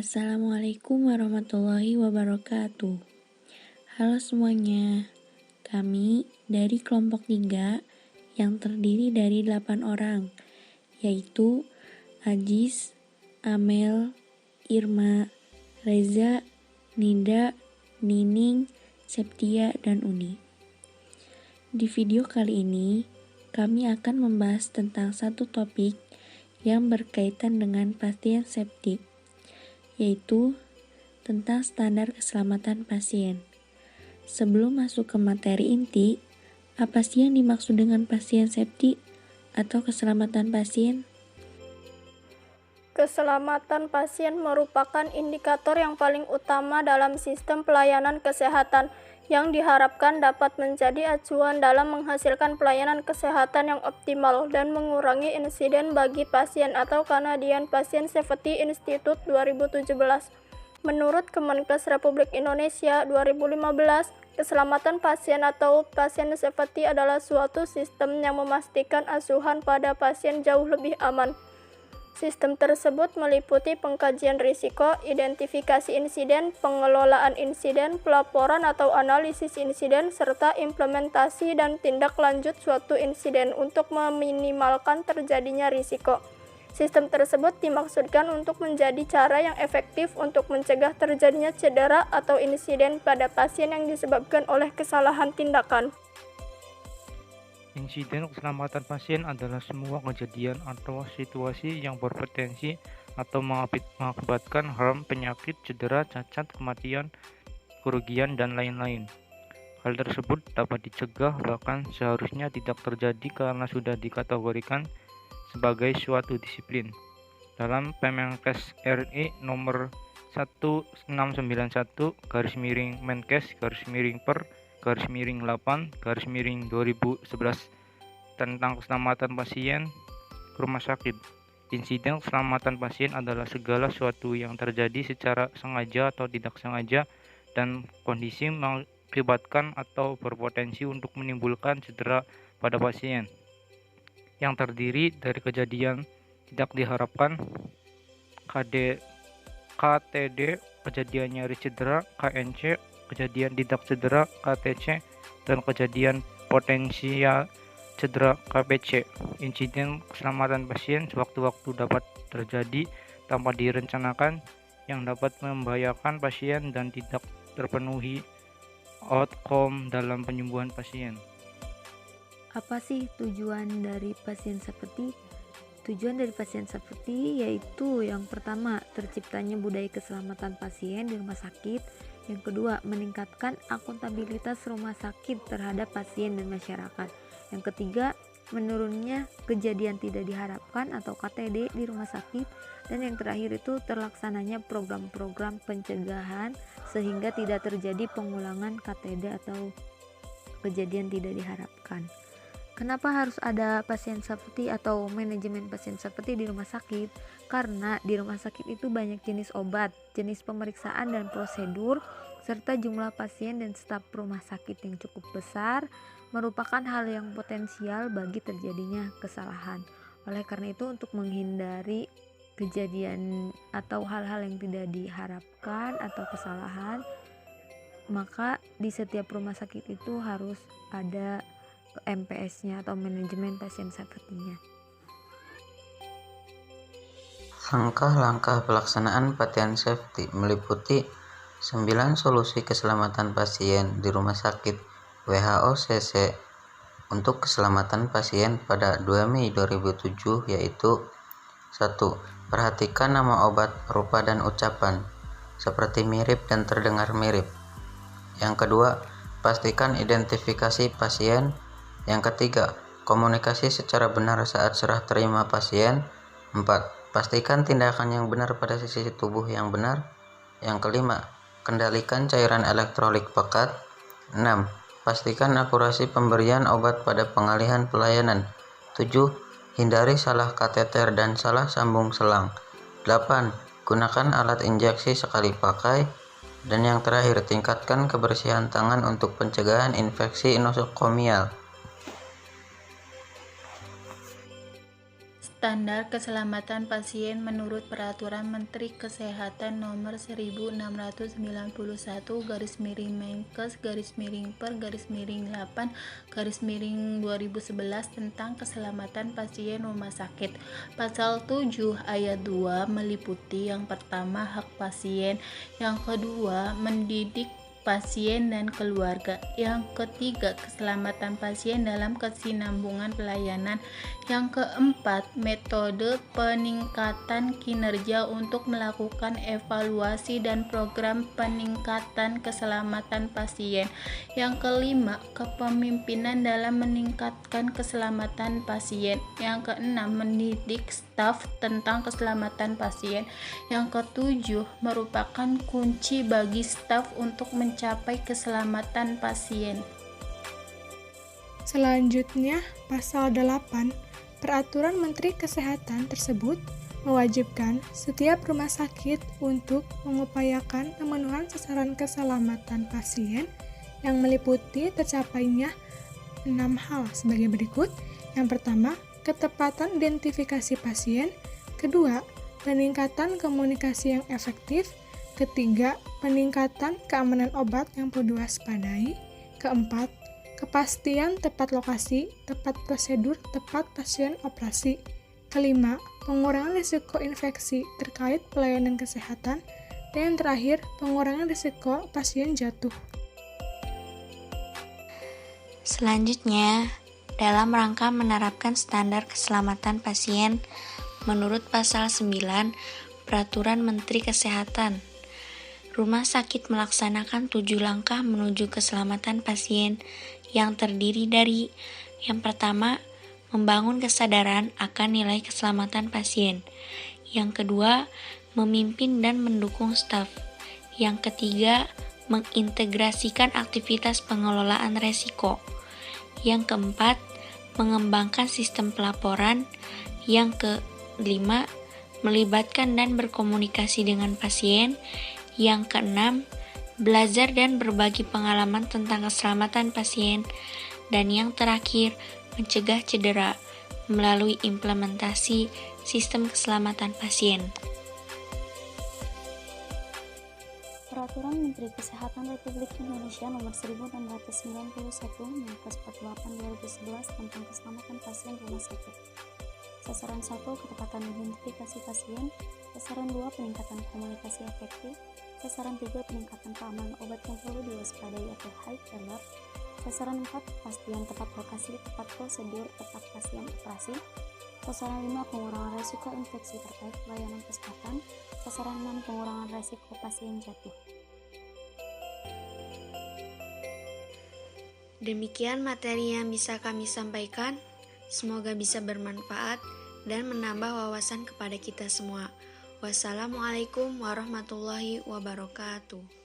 Assalamualaikum warahmatullahi wabarakatuh. Halo semuanya, kami dari kelompok 3 yang terdiri dari 8 orang, yaitu Ajis, Amel, Irma, Reza, Ninda, Nining, Septia, dan Uni. Di video kali ini, kami akan membahas tentang satu topik yang berkaitan dengan pasien septik, yaitu tentang standar keselamatan pasien. Sebelum masuk ke materi inti, apa sih yang dimaksud dengan pasien septik atau keselamatan pasien? Keselamatan pasien merupakan indikator yang paling utama dalam sistem pelayanan kesehatan yang diharapkan dapat menjadi acuan dalam menghasilkan pelayanan kesehatan yang optimal dan mengurangi insiden bagi pasien atau Canadian Patient Safety Institute 2017. Menurut Kemenkes Republik Indonesia 2015, keselamatan pasien atau patient safety adalah suatu sistem yang memastikan asuhan pada pasien jauh lebih aman. Sistem tersebut meliputi pengkajian risiko, identifikasi insiden, pengelolaan insiden, pelaporan atau analisis insiden, serta implementasi dan tindak lanjut suatu insiden untuk meminimalkan terjadinya risiko. Sistem tersebut dimaksudkan untuk menjadi cara yang efektif untuk mencegah terjadinya cedera atau insiden pada pasien yang disebabkan oleh kesalahan tindakan. Insiden keselamatan pasien adalah semua kejadian atau situasi yang berpotensi atau mengakibatkan harm, penyakit, cedera, cacat, kematian, kerugian, dan lain-lain. Hal tersebut dapat dicegah, bahkan seharusnya tidak terjadi karena sudah dikategorikan sebagai suatu disiplin. Dalam Permenkes RI nomor 1691/Menkes/Per/8/2011 tentang keselamatan pasien rumah sakit. Insiden keselamatan pasien adalah segala sesuatu yang terjadi secara sengaja atau tidak sengaja dan kondisi mengakibatkan atau berpotensi untuk menimbulkan cedera pada pasien, yang terdiri dari kejadian tidak diharapkan, KTD, kejadian nyeri cedera, KNC, kejadian tidak cedera, KTC, dan kejadian potensial cedera, KPC. Insiden keselamatan pasien sewaktu-waktu dapat terjadi tanpa direncanakan yang dapat membahayakan pasien dan tidak terpenuhi outcome dalam penyembuhan pasien. Apa sih tujuan dari pasien seperti? Tujuan dari pasien seperti yaitu yang pertama, terciptanya budaya keselamatan pasien di rumah sakit. Yang kedua, meningkatkan akuntabilitas rumah sakit terhadap pasien dan masyarakat. Yang ketiga, menurunnya kejadian tidak diharapkan atau KTD di rumah sakit. Dan yang terakhir itu terlaksananya program-program pencegahan sehingga tidak terjadi pengulangan KTD atau kejadian tidak diharapkan. Kenapa harus ada pasien safety atau manajemen pasien safety di rumah sakit? Karena di rumah sakit itu banyak jenis obat, jenis pemeriksaan dan prosedur, serta jumlah pasien dan staf rumah sakit yang cukup besar, merupakan hal yang potensial bagi terjadinya kesalahan. Oleh karena itu, untuk menghindari kejadian atau hal-hal yang tidak diharapkan atau kesalahan, maka di setiap rumah sakit itu harus ada MPS-nya atau manajemen pasien safety-nya. Langkah-langkah pelaksanaan pasien safety meliputi 9 solusi keselamatan pasien di rumah sakit WHO CC untuk keselamatan pasien pada 2 Mei 2007, yaitu 1. Perhatikan nama obat, rupa dan ucapan seperti mirip dan terdengar mirip. Yang kedua, pastikan identifikasi pasien. Yang ketiga, komunikasi secara benar saat serah terima pasien. 4. Pastikan tindakan yang benar pada sisi tubuh yang benar. Yang kelima, kendalikan cairan elektrolit pekat. 6. Pastikan akurasi pemberian obat pada pengalihan pelayanan. 7. Hindari salah kateter dan salah sambung selang. 8. Gunakan alat injeksi sekali pakai. Dan yang terakhir, tingkatkan kebersihan tangan untuk pencegahan infeksi nosokomial. standar keselamatan pasien menurut Peraturan Menteri Kesehatan Nomor 1691/per/8/2011 tentang keselamatan pasien rumah sakit. Pasal 7 ayat 2 meliputi yang pertama hak pasien, yang kedua mendidik pasien dan keluarga, yang ketiga keselamatan pasien dalam kesinambungan pelayanan, yang keempat metode peningkatan kinerja untuk melakukan evaluasi dan program peningkatan keselamatan pasien, yang kelima kepemimpinan dalam meningkatkan keselamatan pasien, yang keenam mendidik staf tentang keselamatan pasien, yang ketujuh merupakan kunci bagi staf untuk mencapai keselamatan pasien. Selanjutnya, pasal 8 Peraturan Menteri Kesehatan tersebut mewajibkan setiap rumah sakit untuk mengupayakan pemenuhan sasaran keselamatan pasien yang meliputi tercapainya 6 hal sebagai berikut. Yang pertama, ketepatan identifikasi pasien. Kedua, peningkatan komunikasi yang efektif. Ketiga, peningkatan keamanan obat yang perlu diwaspadai. Keempat, kepastian tepat lokasi, tepat prosedur, tepat pasien operasi. Kelima, pengurangan risiko infeksi terkait pelayanan kesehatan. Dan yang terakhir, pengurangan risiko pasien jatuh. Selanjutnya, dalam rangka menerapkan standar keselamatan pasien menurut pasal 9 Peraturan Menteri Kesehatan, rumah sakit melaksanakan 7 langkah menuju keselamatan pasien yang terdiri dari: yang pertama, membangun kesadaran akan nilai keselamatan pasien. Yang kedua, memimpin dan mendukung staf. Yang ketiga, mengintegrasikan aktivitas pengelolaan resiko. Yang keempat, mengembangkan sistem pelaporan. Yang kelima, melibatkan dan berkomunikasi dengan pasien. Yang keenam, belajar dan berbagi pengalaman tentang keselamatan pasien. Dan yang terakhir, mencegah cedera melalui implementasi sistem keselamatan pasien. Peraturan Menteri Kesehatan Republik Indonesia Nomor 1691 Menkes 48/2011 tentang keselamatan pasien rumah sakit. Sasaran 1, ketepatan identifikasi pasien. Sasaran 2, peningkatan komunikasi efektif. Sasaran 3, peningkatan keamanan obat yang perlu diwaspadai atau high alert. Sasaran 4, kepastian tepat lokasi, tepat prosedur, tepat pasien operasi. Sasaran 5, pengurangan risiko infeksi terkait pelayanan kesehatan. Sasaran 6, pengurangan risiko pasien jatuh. Demikian materi yang bisa kami sampaikan. Semoga bisa bermanfaat dan menambah wawasan kepada kita semua. Wassalamualaikum warahmatullahi wabarakatuh.